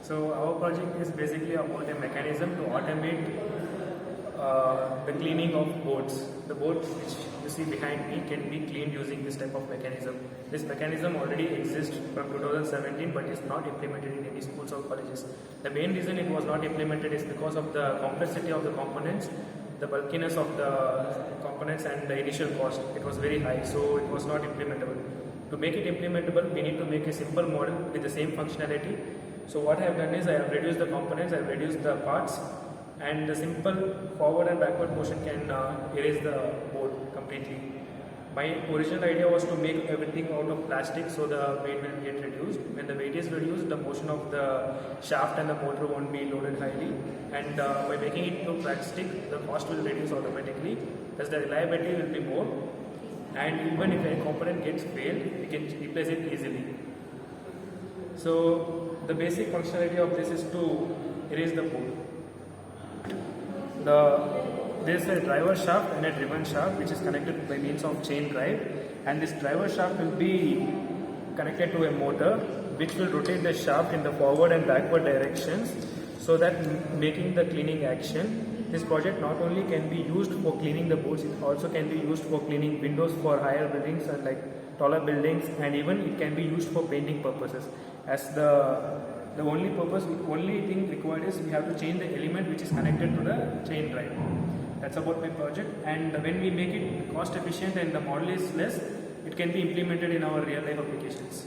So our project is basically about a mechanism to automate the cleaning of boards. The boards which you see behind me can be cleaned using this type of mechanism. This mechanism already exists from 2017 but is not implemented in any schools or colleges. The main reason it was not implemented is because of the complexity of the components, the bulkiness of the components and the initial cost. It was very high, so it was not implementable. To make it implementable, we need to make a simple model with the same functionality. So what I have done is I have reduced the components, I have reduced the parts, and the simple forward and backward motion can erase the board completely. My original idea was to make everything out of plastic so the weight will get reduced. When the weight is reduced, the motion of the shaft and the motor won't be loaded highly, and by making it to plastic, the cost will reduce automatically, thus the reliability will be more, and even if a component gets failed, we can replace it easily. So the basic functionality of this is to erase the board. There is a driver shaft and a driven shaft which is connected by means of chain drive, and this driver shaft will be connected to a motor which will rotate the shaft in the forward and backward directions, so that making the cleaning action. This project not only can be used for cleaning the boards, it also can be used for cleaning windows for higher buildings and like taller buildings, and even it can be used for painting purposes. As the only thing required is we have to change the element which is connected to the chain drive. That's about my project, and when we make it cost efficient and the model is less, it can be implemented in our real life applications.